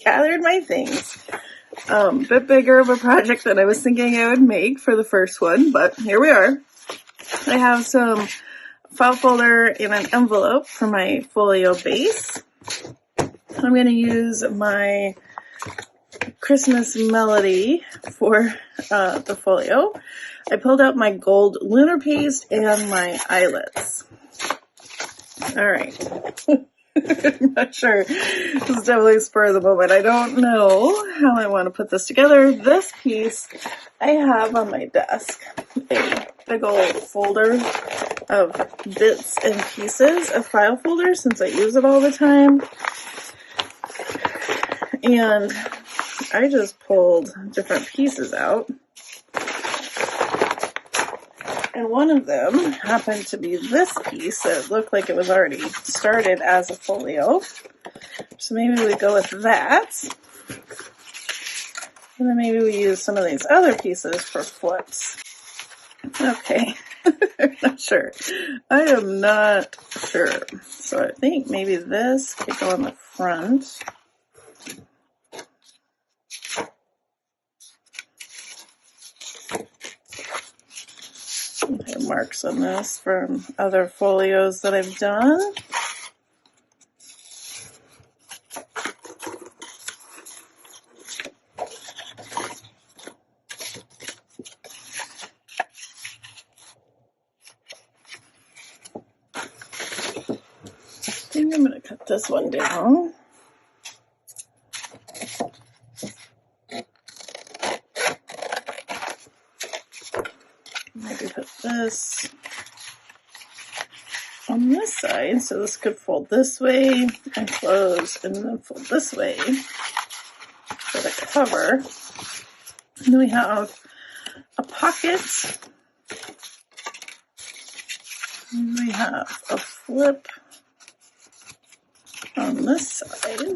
gathered my things. A bit bigger of a project than I was thinking I would make for the first one, but here we are. I have some file folder in an envelope for my folio base. I'm going to use my Christmas melody for the folio. I pulled out my gold lunar paste and my eyelets. Alright. I'm not sure. This is definitely spur of the moment. I don't know how I want to put this together. This piece I have on my desk. A big old folder of bits and pieces of file folder since I use it all the time. And I just pulled different pieces out. And one of them happened to be this piece that looked like it was already started as a folio. So maybe we go with that. And then maybe we use some of these other pieces for flips. Okay, I'm not sure. I am not sure. So I think maybe this could go on the front. I have marks on this from other folios that I've done. I think I'm going to cut this one down. Maybe put this on this side, so this could fold this way and close, and then fold this way for the cover. And then we have a pocket. And we have a flip on this side.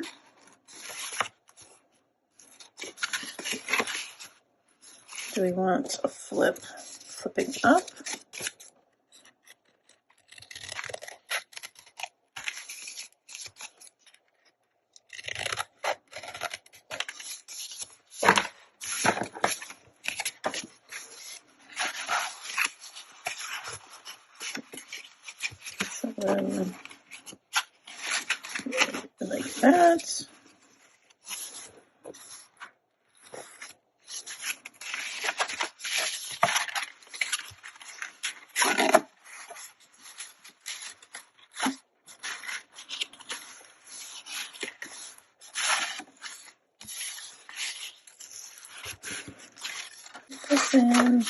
Do we want a flip flipping up? So then, like that. This in.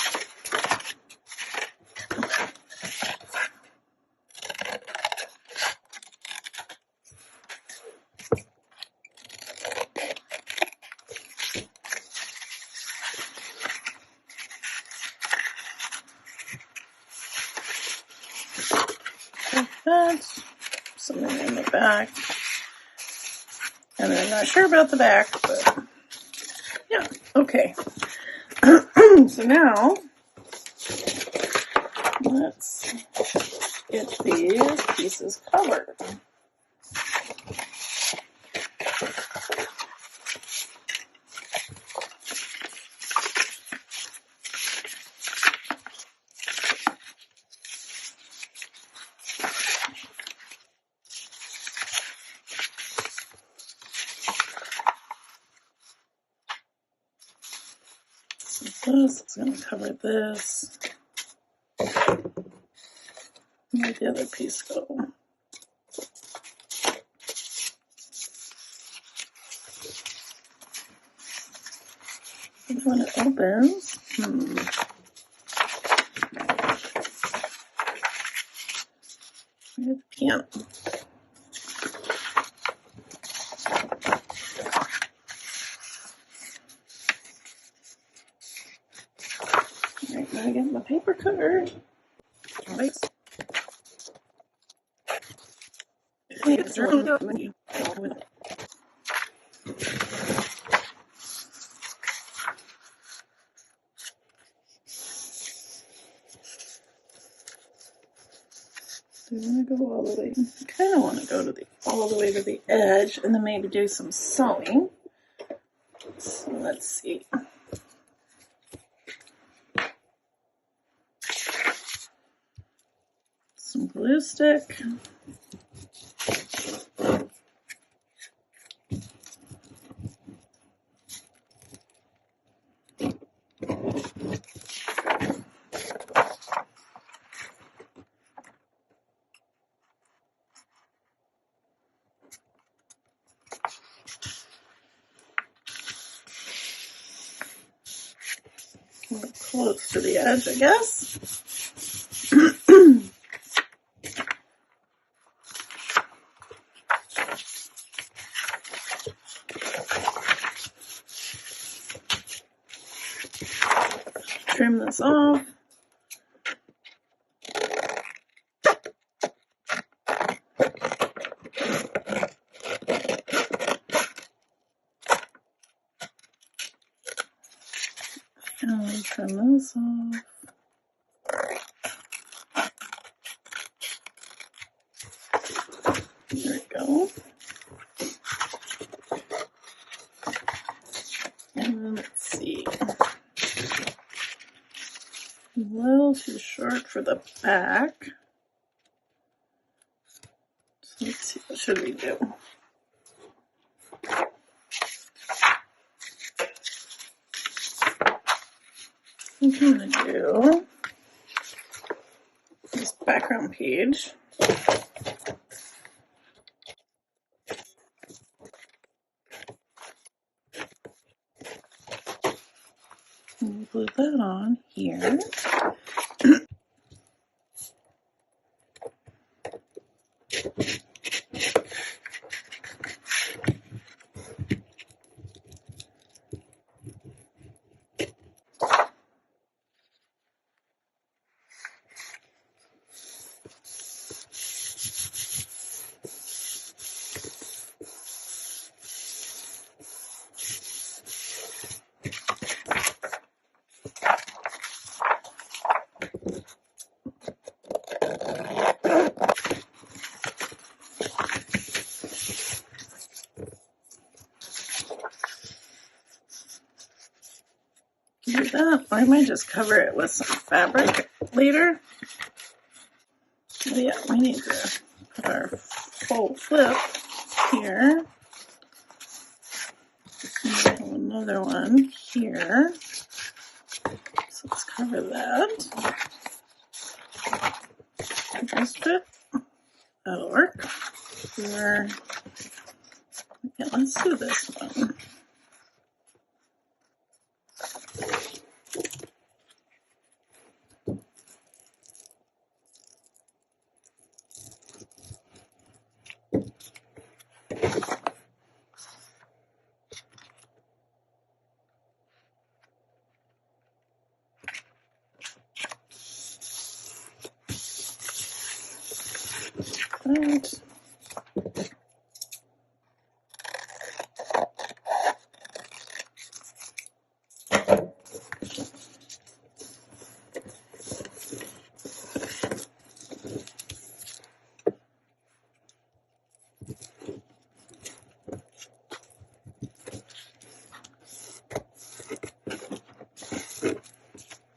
That, something in the back, and I'm not sure about the back, but yeah, okay. So now, let's get these pieces covered. This is going to cover this. Where'd the other piece go? When it opens, it can't. Alright, now I get my paper cutter. Right. Do you want to go all the way? I kind of want to go to all the way to the edge and then maybe do some sewing. let's see. Some glue stick. Close to the edge, I guess. Trim this off. And trim this off. There we go. And let's see. A little too short for the back. So let's see, what should we do? I'm going to do this background page. And glue that on here. Do that. I might just cover it with some fabric later. But yeah, we need to put our full flip here. Another one here. So let's cover that. Just fit. That'll work. Yeah, let's do this one. Right.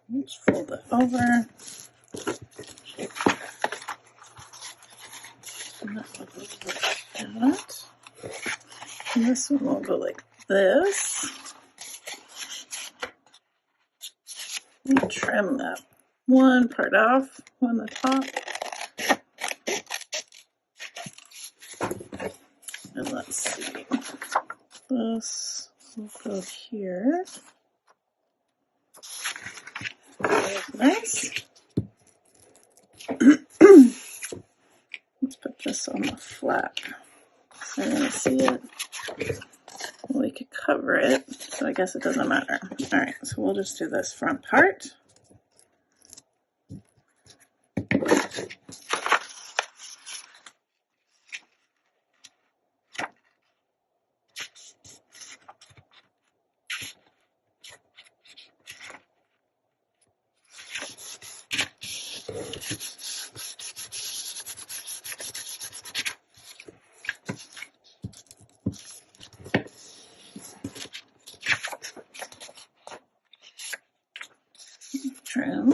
Let's fold it over. And that will go like that. And this one will go like this. And trim that one part off on the top. And let's see. This will go here. Nice. Let's put this on the flap so you're going to see it. Well, we could cover it, so I guess it doesn't matter. All right, so we'll just do this front part. trim.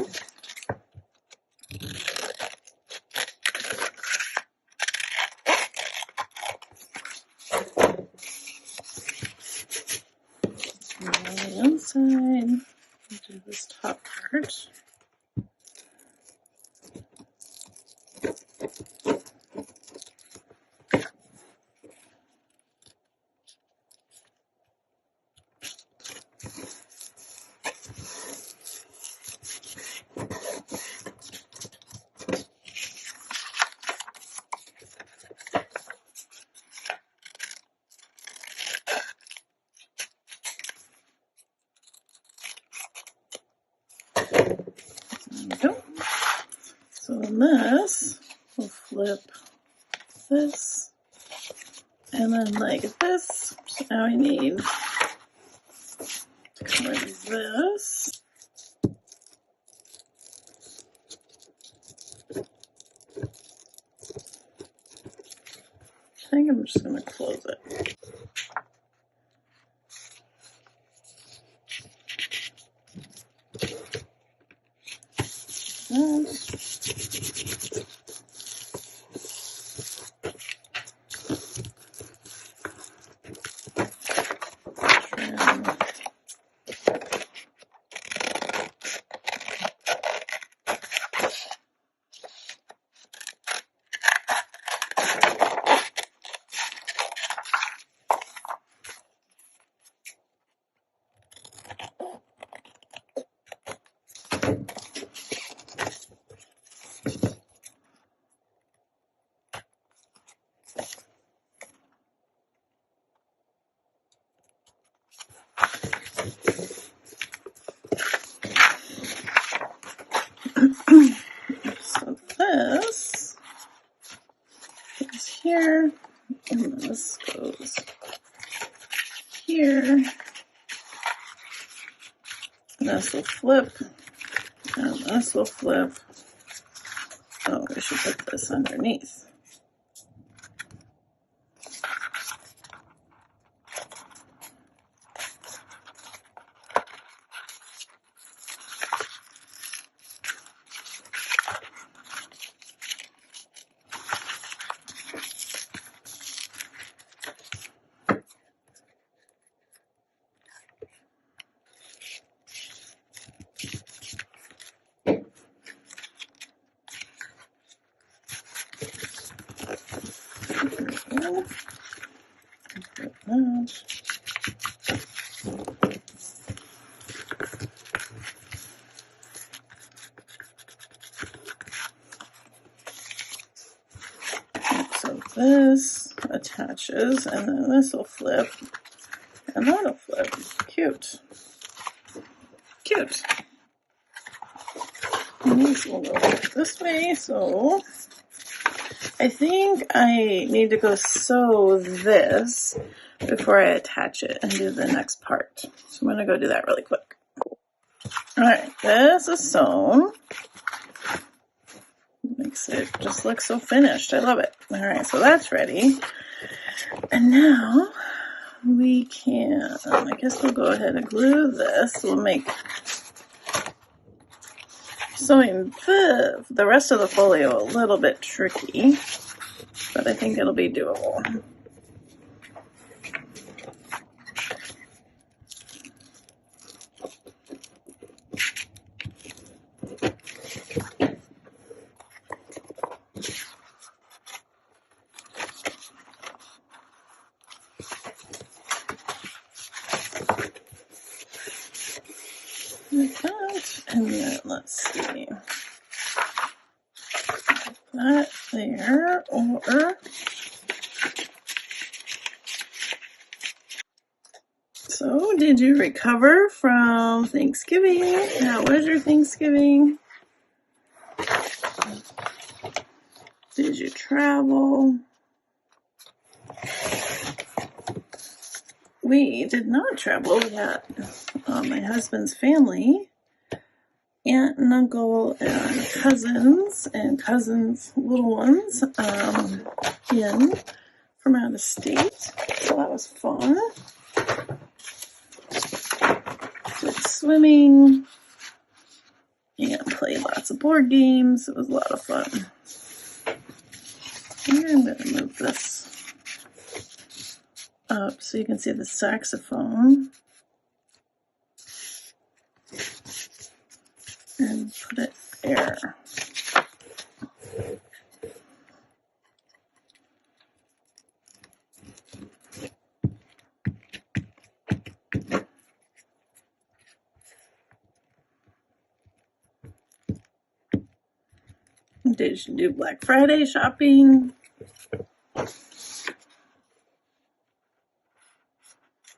On the inside, do this top part. So then this will flip this, and then like this. So now we need to cover this. I think I'm just going to close it. So this goes here, and this goes here. This will flip, and this will flip. Oh, we should put this underneath. So this attaches, and then this will flip, and that'll flip. Cute. Cute. And these will go this way, so I think I need to go sew this before I attach it and do the next part. So I'm going to go do that really quick. Alright, this is sewn. Makes it just look so finished. I love it. Alright, so that's ready. And now we can, I guess we'll go ahead and glue this. We'll make sewing the rest of the folio a little bit tricky, but I think it'll be doable. Like that, and then let's see, that there, or so did you recover from Thanksgiving? How was your Thanksgiving? Did you travel? We did not travel. We had my husband's family, aunt and uncle and cousins, little ones, in from out of state. So that was fun. Did swimming lots of board games. It was a lot of fun. And I'm going to move this up so you can see the saxophone. And put it there. Did you do Black Friday shopping? I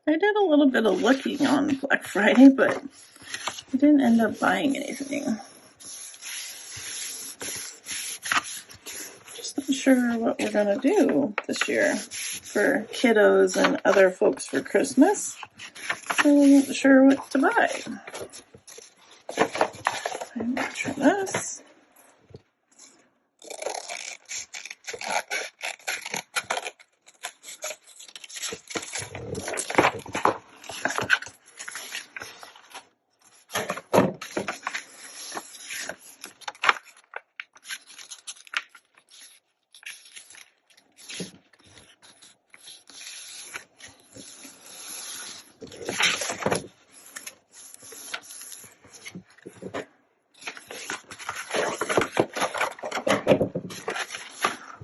did a little bit of looking on Black Friday, but I didn't end up buying anything. Just not sure what we're going to do this year for kiddos and other folks for Christmas. So I wasn't sure what to buy. I'm going to try this.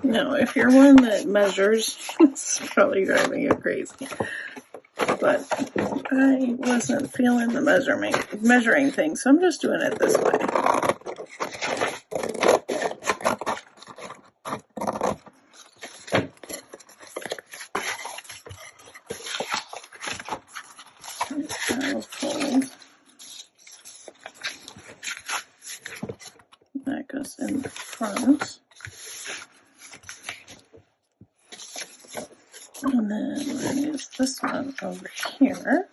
No, if you're one that measures, it's probably driving you crazy. But I wasn't feeling the measuring thing, so I'm just doing it this way. I'll fold. That goes in the front. And then we're going to use this one over here.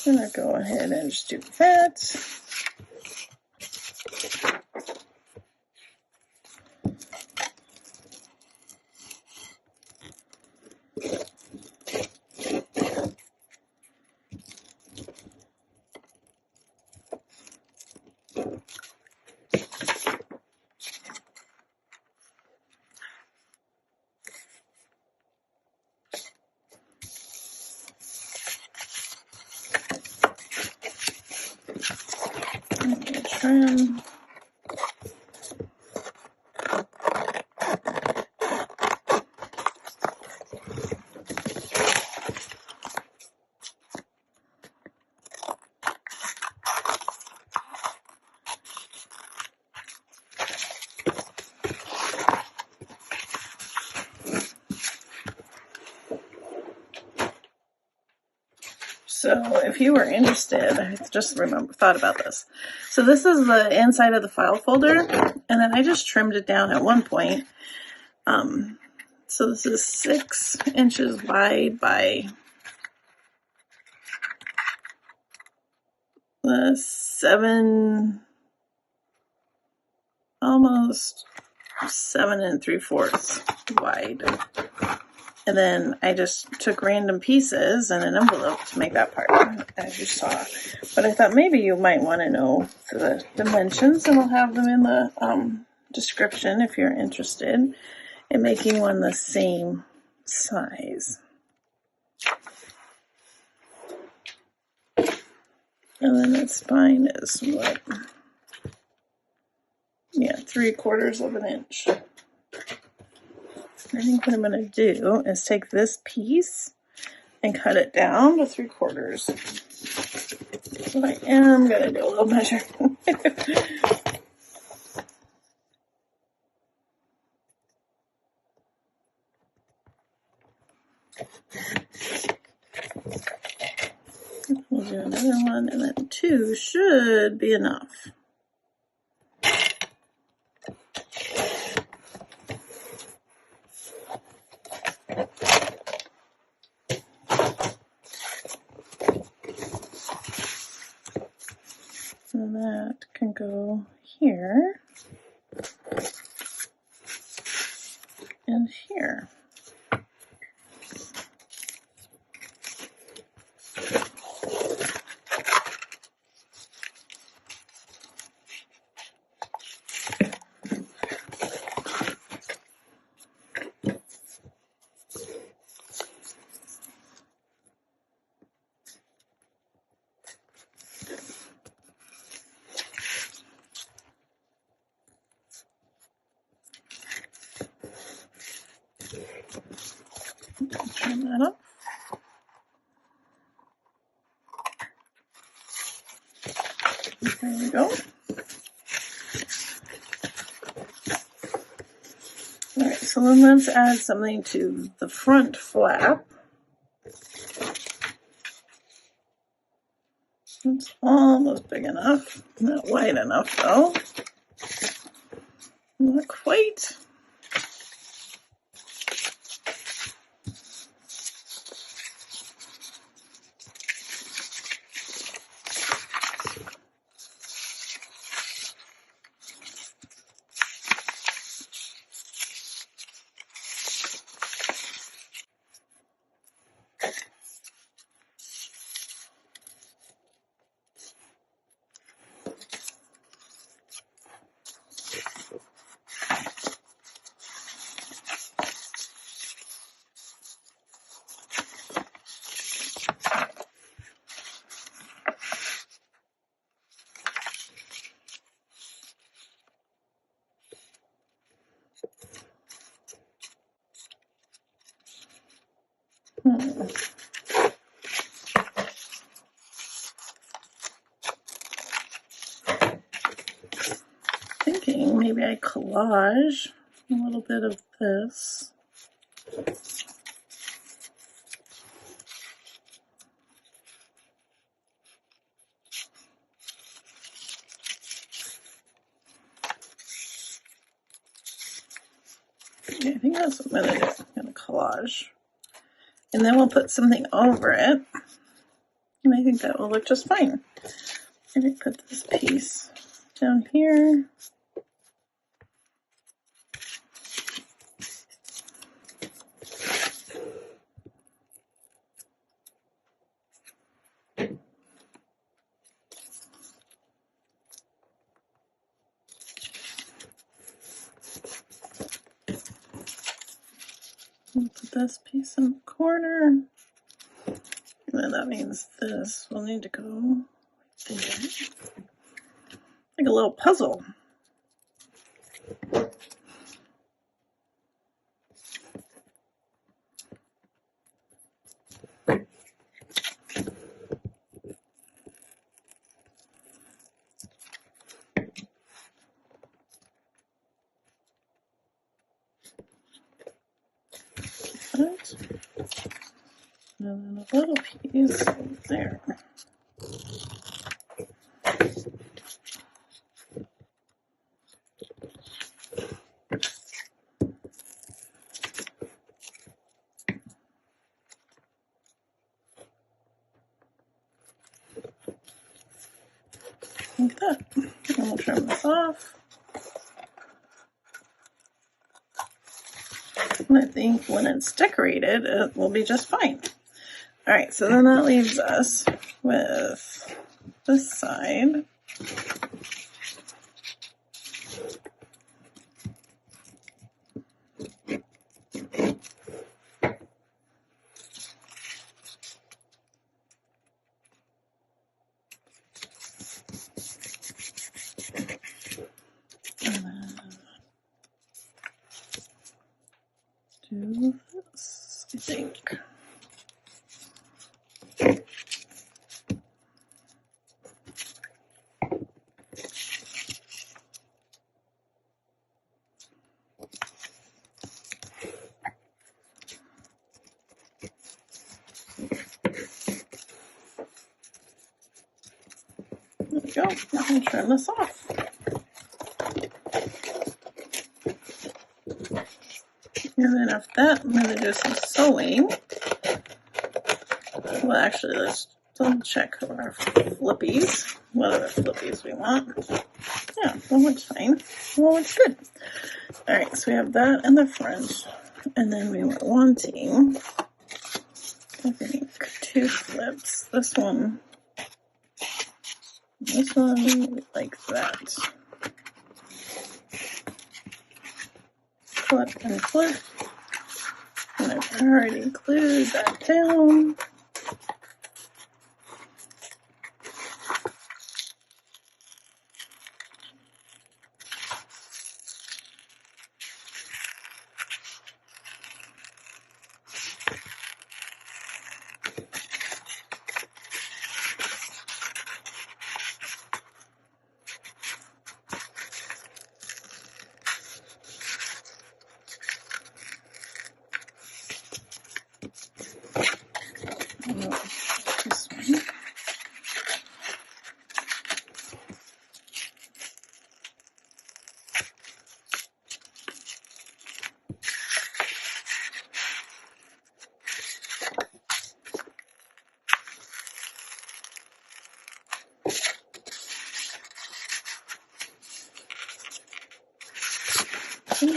I'm going to go ahead and just do that. Trim. So if you were interested, I just thought about this. So this is the inside of the file folder, and then I just trimmed it down at one point. So this is 6 inches wide by 7, almost 7 3/4 wide. And then I just took random pieces and an envelope to make that part, as you saw. But I thought maybe you might want to know the dimensions, and I'll have them in the description if you're interested in making one the same size. And then its spine is what? Yeah, 3/4 of an inch. I think what I'm going to do is take this piece and cut it down to 3/4. But I am going to do a little measure. We'll do another one, and then 2 should be enough. So that can go here. in here. Turn that up. There we go. All right, so then let's add something to the front flap. It's almost big enough. Not wide enough though. Not quite. Thinking maybe I collage a little bit of this. Okay, I think that's what I'm going to do. I'm going to collage. And then we'll put something over it. And I think that will look just fine. Maybe put this piece down here. And put this piece in the corner. And then that means this will need to go there. Like a little puzzle. Right. And then a little piece there. Like that. And we'll trim this off. And I think when it's decorated, it will be just fine. All right, so then that leaves us with this side. Do this, I think. There we go. Now I'm trim this off. And then after that, I'm going to do some sewing. Well, actually, let's double check our flippies. What other flippies we want. Yeah, that looks fine. Well, looks good. Alright, so we have that in the front, and then we were wanting, I think, 2 flips. This one, like that. Flip and flip. And I've already glued that down. This one.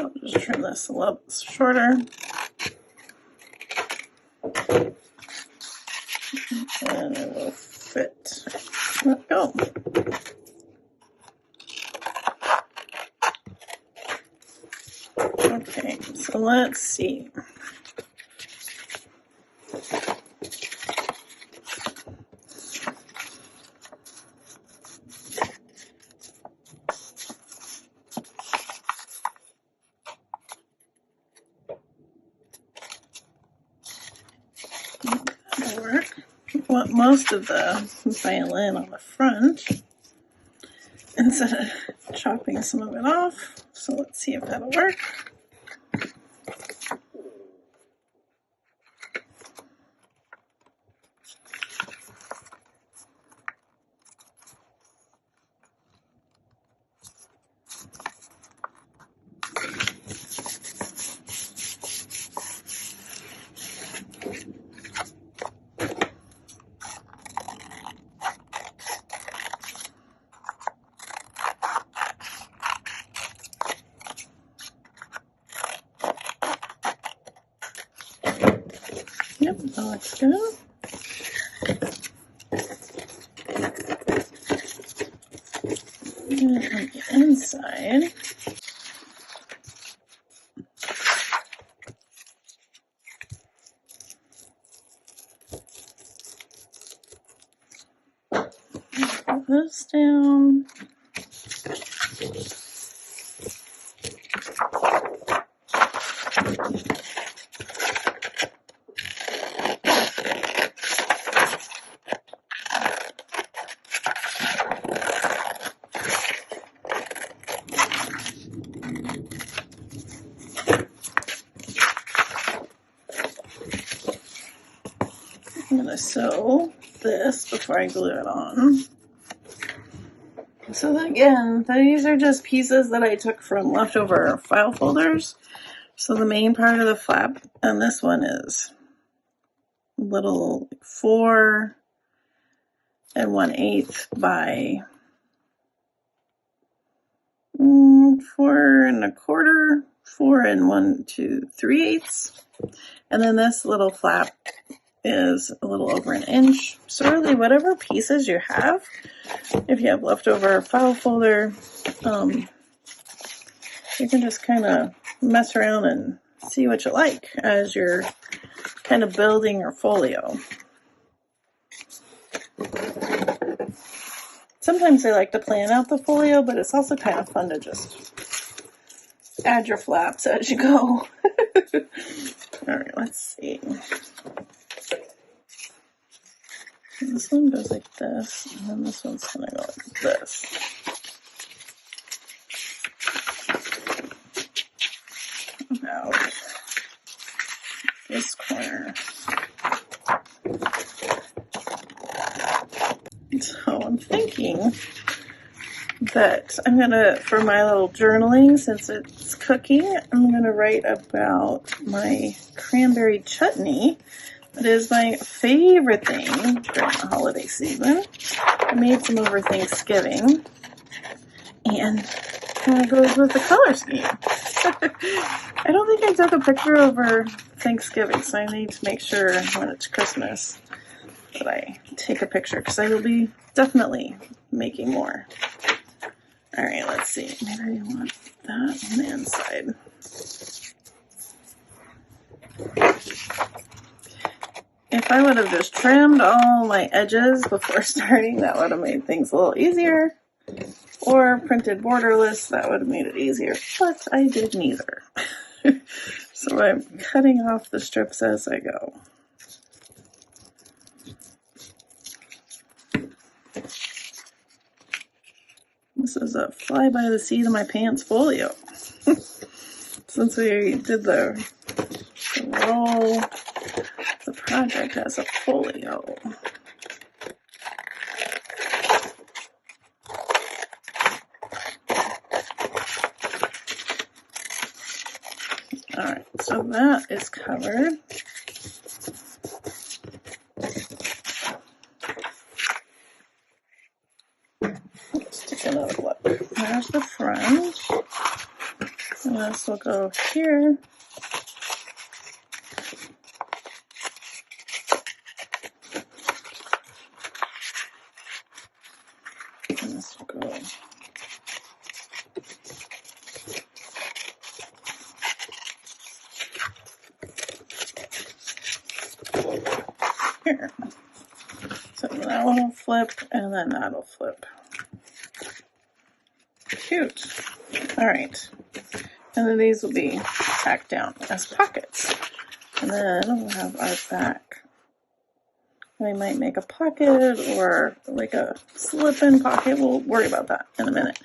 I'll just trim this a little shorter. And it will fit. Let go. Okay, so let's see. That'll work. I want most of the violin on the front instead of chopping some of it off. So let's see if that'll work. Yep, that looks good. And on the inside, put this down. I'm going to sew this before I glue it on. So then again, these are just pieces that I took from leftover file folders. So the main part of the flap, and this one is a little 4 1/8 by 4 1/4, 4 1 3/8. And then this little flap is a little over 1 inch. So really whatever pieces you have, if you have leftover file folder, you can just kind of mess around and see what you like as you're kind of building your folio. Sometimes I like to plan out the folio, but it's also kind of fun to just add your flaps as you go. All right, let's see. This one goes like this, and then this one's gonna go like this. About this corner. So I'm thinking that I'm gonna, for my little journaling, since it's cooking, I'm gonna write about my cranberry chutney. It is my favorite thing during the holiday season. I made some over Thanksgiving, and kind of goes with the color scheme. I don't think I took a picture over Thanksgiving, so I need to make sure when it's Christmas that I take a picture, because I will be definitely making more. Alright, let's see. Maybe I want that on the inside. If I would have just trimmed all my edges before starting, that would have made things a little easier. Or printed borderless, that would have made it easier. But I did neither. So I'm cutting off the strips as I go. This is a fly by the seat of my pants folio. Since we did the roll, the project has a folio. Alright, so that is covered. Let's take another look. There's the front. And this will go here. And this will go here. So that one will flip, and then that'll flip. Cute. Alright. And then these will be tacked down as pockets. And then we'll have our back. We might make a pocket or like a slip-in pocket. We'll worry about that in a minute.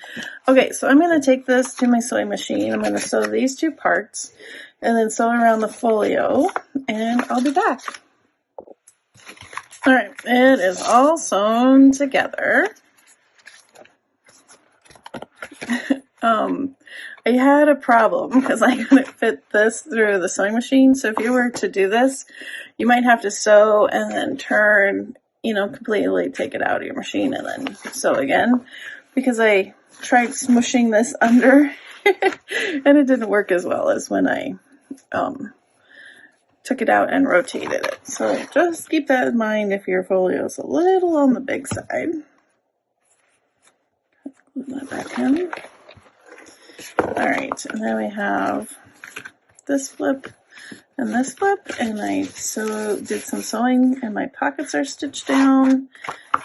Okay, so I'm going to take this to my sewing machine. I'm going to sew these two parts and then sew around the folio, and I'll be back. Alright, it is all sewn together. I had a problem because I couldn't fit this through the sewing machine. So if you were to do this, you might have to sew and then turn, completely take it out of your machine and then sew again. Because I tried smushing this under and it didn't work as well as when I took it out and rotated it. So just keep that in mind if your folio is a little on the big side. Put that back in. Alright, and then we have this flip and this flip, and I did some sewing and my pockets are stitched down,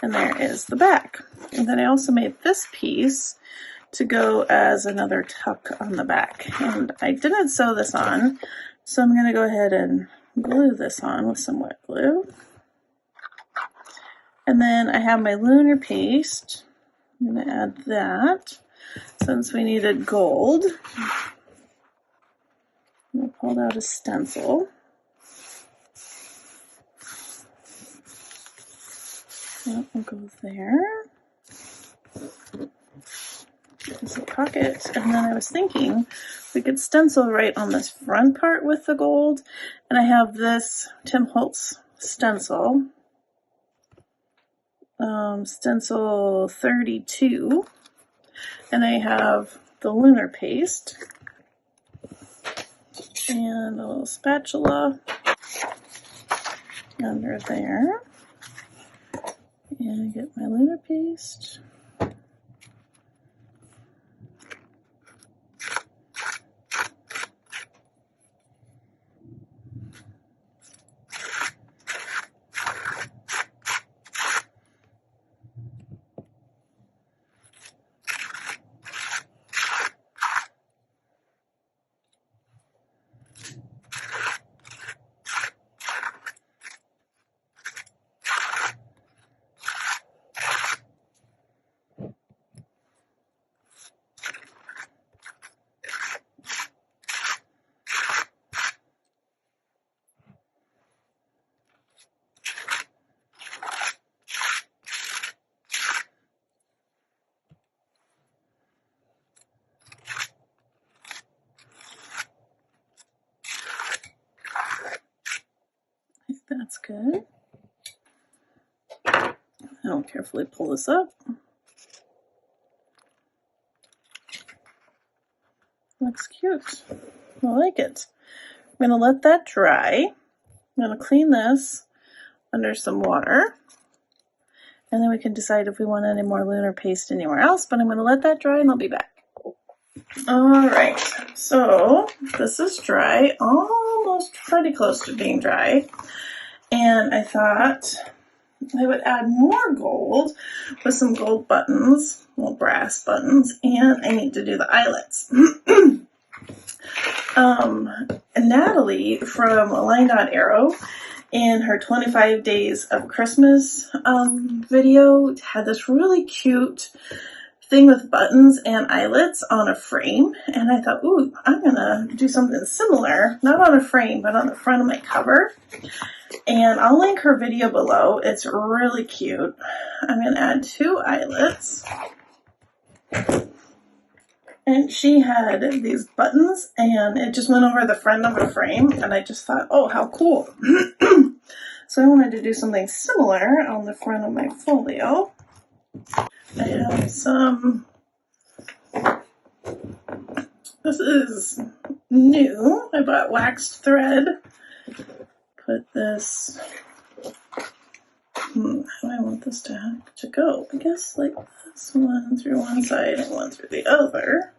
and there is the back. And then I also made this piece to go as another tuck on the back, and I didn't sew this on, so I'm going to go ahead and glue this on with some wet glue. And then I have my lunar paste. I'm going to add that. Since we needed gold, I pulled out a stencil. That will go there. There's a pocket, and then I was thinking we could stencil right on this front part with the gold, and I have this Tim Holtz stencil, stencil 32. And I have the lunar paste and a little spatula under there. And get my lunar paste. That's good. I'll carefully pull this up. Looks cute. I like it. I'm going to let that dry. I'm going to clean this under some water. And then we can decide if we want any more lunar paste anywhere else. But I'm going to let that dry and I'll be back. Alright, so this is dry. Almost pretty close to being dry. And I thought I would add more gold with some gold buttons, little brass buttons, and I need to do the eyelets. Natalie from Line Dot Arrow in her 25 Days of Christmas video had this really cute thing with buttons and eyelets on a frame, and I thought, ooh, I'm gonna do something similar, not on a frame, but on the front of my cover. And I'll link her video below. It's really cute. I'm gonna add 2 eyelets. And she had these buttons, and it just went over the front of a frame, and I just thought, oh, how cool. So I wanted to do something similar on the front of my folio. I have some, this is new. I bought waxed thread. Put this, how do I want this to go? I guess like this, one through one side and one through the other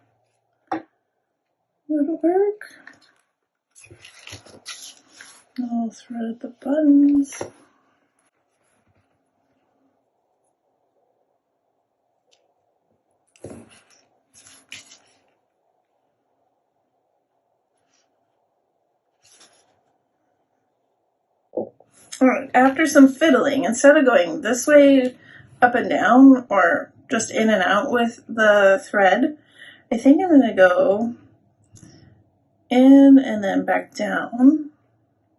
would work. I'll thread the buttons. Alright, after some fiddling, instead of going this way up and down or just in and out with the thread, I think I'm going to go in and then back down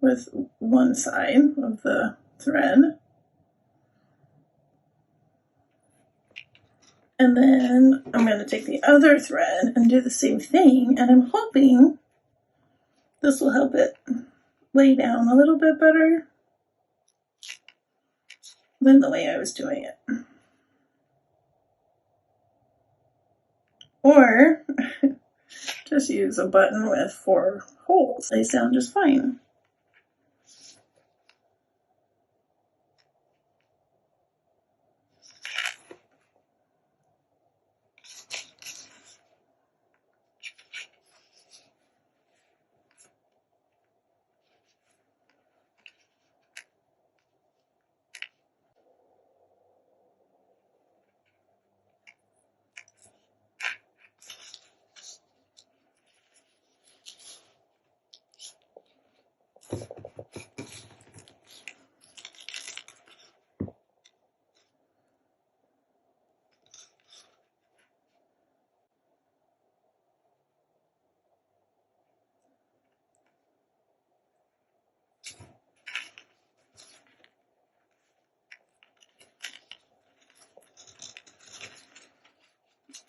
with one side of the thread. And then I'm going to take the other thread and do the same thing, and I'm hoping this will help it lay down a little bit better than the way I was doing it. Or just use a button with 4 holes. They sound just fine.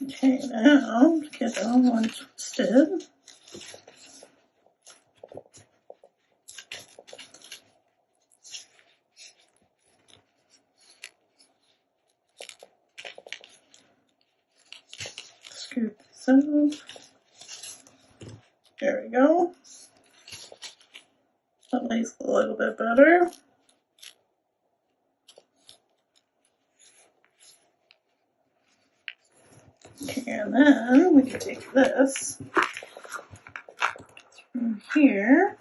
Okay, now get all one twisted. Scoop this up. There we go. That lays a little bit better. Okay, and then we can take this through here.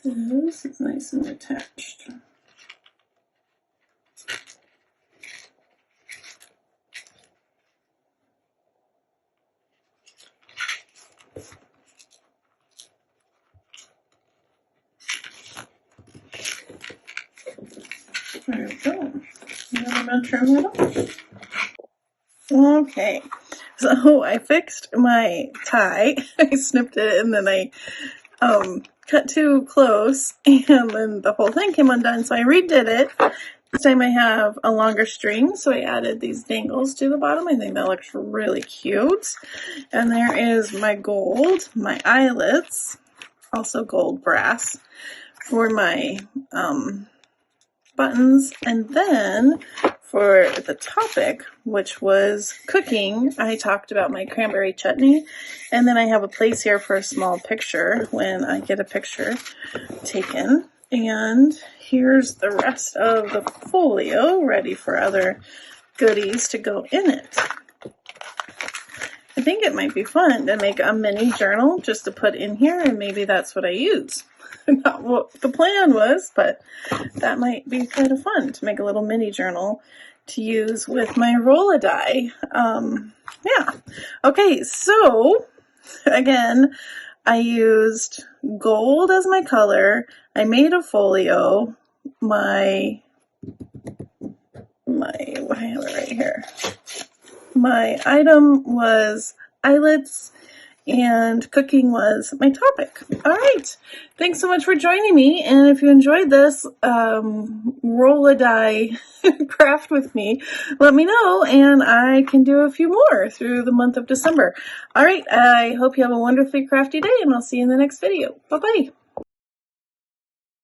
This is nice and attached. There we go. Another metro middle. Okay, so I fixed my tie. I snipped it and then I cut too close and then the whole thing came undone, so I redid it. This time I have a longer string, so I added these dangles to the bottom. I think that looks really cute. And there is my gold, my eyelets, also gold brass for my buttons. And then for the topic, which was cooking, I talked about my cranberry chutney. And then I have a place here for a small picture when I get a picture taken. And here's the rest of the folio ready for other goodies to go in it. I think it might be fun to make a mini journal just to put in here, and maybe that's what I use. Not what the plan was, but that might be kind of fun to make a little mini journal to use with my roll-a-die. Yeah. Okay, so again, I used gold as my color. I made a folio. What I have it right here. My item was eyelets and cooking was my topic. All right. Thanks so much for joining me. And if you enjoyed this roll-a-die craft with me, let me know and I can do a few more through the month of December. All right. I hope you have a wonderfully crafty day and I'll see you in the next video. Bye-bye.